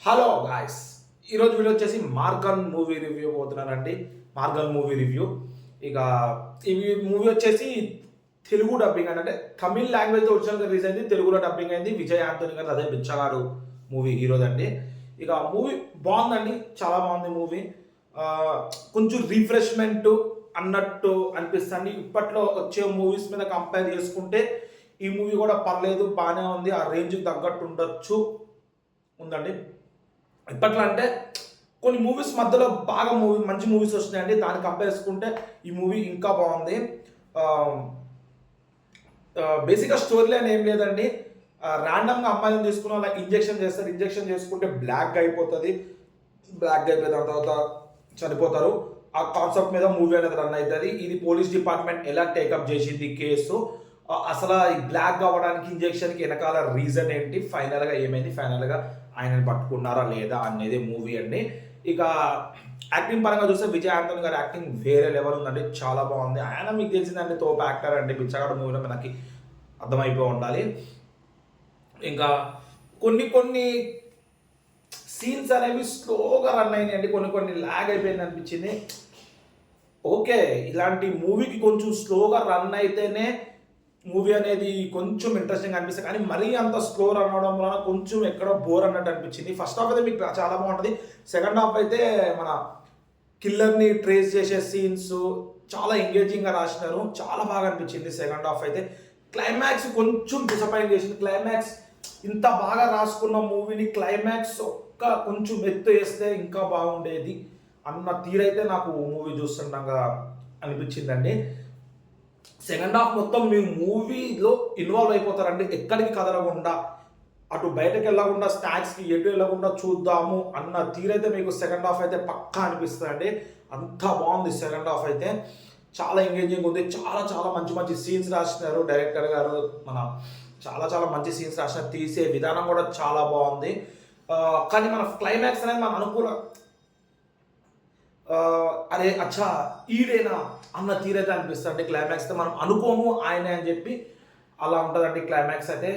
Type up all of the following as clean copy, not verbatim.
Hello guys, ఈరోజు video వచ్చేసి Maargan movie review పోతున్నానండి. Maargan movie review. ఇక ఈ మూవీ వచ్చేసి తెలుగు డబ్బింగ్ అంటే తమిళ్ లాంగ్వేజ్తో ఒరిజినల్గా రిలీజ్ అయింది, తెలుగులో డబ్బింగ్ అయింది. విజయ్ ఆంటోనీ గారు అదే బిచ్చగాడు మూవీ హీరోదండి. ఇక మూవీ బాగుందండి, చాలా బాగుంది మూవీ. కొంచెం రీఫ్రెష్మెంట్ అన్నట్టు అనిపిస్తుంది. ఇప్పట్లో వచ్చే మూవీస్ మీద కంపేర్ చేసుకుంటే ఈ మూవీ కూడా పర్లేదు, బాగానే ఉంది, ఆ రేంజ్కి తగ్గట్టు ఉండొచ్చు ఉందండి. ఇప్పట్లో అంటే కొన్ని మూవీస్ మధ్యలో బాగా మంచి మూవీస్ వస్తున్నాయండి, దాన్ని కంపేర్ చేసుకుంటే ఈ మూవీ ఇంకా బాగుంది. బేసిక్గా స్టోరీ లైన్ ఏం లేదండి. ర్యాండమ్గా అమ్మాయిని తీసుకున్న అలా ఇంజెక్షన్ చేస్తారు, ఇంజెక్షన్ చేసుకుంటే బ్లాక్ అయిపోతుంది, బ్లాక్ అయిపోయిన తర్వాత చనిపోతారు. ఆ కాన్సెప్ట్ మీద మూవీ అనేది రన్ అవుతుంది. ఇది పోలీస్ డిపార్ట్మెంట్ ఎలా టేకప్ చేసింది కేసు, అసలు ఈ బ్లాక్ అవ్వడానికి ఇంజెక్షన్కి వెనకాల రీజన్ ఏంటి, ఫైనల్గా ఏమైంది, ఫైనల్గా ఆయనని పట్టుకున్నారా లేదా అనేది మూవీ అండి. ఇక యాక్టింగ్ పరంగా చూస్తే విజయ్ ఆంటోనీ గారి యాక్టింగ్ వేరే లెవెల్ ఉందండి, చాలా బాగుంది. ఆయన మీకు తెలిసిందండి తోపు యాక్టర్ అండి, బిచ్చగాడు మూవీలో మనకి అర్థమైపోయి ఉండాలి. ఇంకా కొన్ని సీన్స్ అనేవి స్లోగా రన్ అయినాయండి, కొన్ని ల్యాగ్ అయిపోయింది అనిపించింది. ఓకే, ఇలాంటి మూవీకి కొంచెం స్లోగా రన్ అయితేనే మూవీ అనేది కొంచెం ఇంట్రెస్టింగ్ అనిపిస్తుంది, కానీ మరీ అంత స్లో రన్ అవడం వలన కొంచెం ఎక్కడో బోర్ అన్నట్టు అనిపించింది. ఫస్ట్ హాఫ్ అయితే మీకు చాలా బాగుంటుంది, సెకండ్ హాఫ్ అయితే మన కిల్లర్ని ట్రేస్ చేసే సీన్స్ చాలా ఎంగేజింగ్గా రాసినారు, చాలా బాగా అనిపించింది. సెకండ్ హాఫ్ అయితే క్లైమాక్స్ కొంచెం డిసప్పాయింట్ చేసింది. క్లైమాక్స్ ఇంత బాగా రాసుకున్న మూవీని క్లైమాక్స్ కొంచెం ఎత్తు వేస్తే ఇంకా బాగుండేది అన్న తీరైతే నాకు మూవీ చూస్తుండగా అనిపించిందండి. సెకండ్ హాఫ్ మొత్తం మీ మూవీలో ఇన్వాల్వ్ అయిపోతారండి, ఎక్కడికి కదలకుండా, అటు బయటకు వెళ్ళకుండా, స్నాక్స్కి ఎటు వెళ్ళకుండా చూద్దాము అన్న తీరైతే మీకు సెకండ్ హాఫ్ అయితే పక్కా అనిపిస్తుంది అండి. అంత బాగుంది సెకండ్ హాఫ్ అయితే, చాలా ఎంగేజింగ్ ఉంది. చాలా మంచి సీన్స్ రాసినారు డైరెక్టర్ గారు, చాలా మంచి సీన్స్ రాసినారు, తీసే విధానం కూడా చాలా బాగుంది. కానీ మన క్లైమాక్స్ అనేది మన అనుకూల అరే అచ్చా ఈడేనా అన్న తీరైతే అనిపిస్తుంది. క్లైమాక్స్ మనం అనుకోము ఆయనే అని చెప్పి అలా ఉంటుందండి. క్లైమాక్స్ అయితే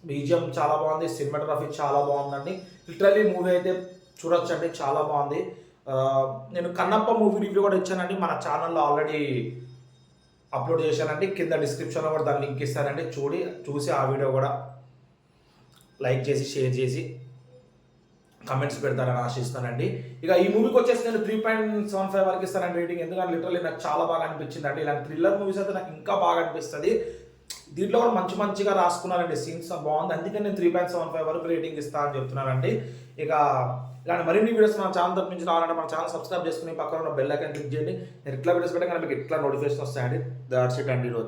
బీజిఎం చాలా బాగుంది, సినిమాటోగ్రఫీ చాలా బాగుందండి. లిటరలీ మూవీ అయితే చూడొచ్చండి, చాలా బాగుంది. నేను కన్నప్ప మూవీ రివ్యూ కూడా ఇచ్చానండి, మన ఛానల్లో ఆల్రెడీ అప్లోడ్ చేశానండి, కింద డిస్క్రిప్షన్లో కూడా దాని లింక్ ఇస్తానండి. చూసి ఆ వీడియో కూడా లైక్ చేసి షేర్ చేసి కమెంట్స్ పెడతారని ఆశిస్తానండి. ఇక ఈ మూవీకి వచ్చేసి నేను 3.75 వరకు ఇస్తానండి రేటింగ్, ఎందుకంటే లిటరల్లీ నాకు చాలా బాగా అనిపించింది అండి. ఇలాంటి థ్రిల్లర్ మూవీస్ అయితే నాకు ఇంకా బాగా అనిపిస్తుంది. దీంట్లో కూడా మంచిగా రాసుకున్నారండి, సీన్స్ బాగుంది, అందుకే నేను 3.75 వరకు రేటింగ్ ఇస్తానని చెప్తున్నానండి. ఇక ఇలాంటి మరిన్ని వీడియోస్ మన ఛానల్ తరపు నుంచి రావాలంటే మన ఛానల్ సబ్స్క్రైబ్ చేసుకుని పక్కన ఉన్న బెల్ ఐకాన్ క్లిక్ చేయండి. నేను ఇట్లా వీడియోస్ పెట్టాక మీకు ఇట్లా నోటిఫికేషన్ వస్తాయండి. దాట్స్ ఇట్ అండి ఈరోజు.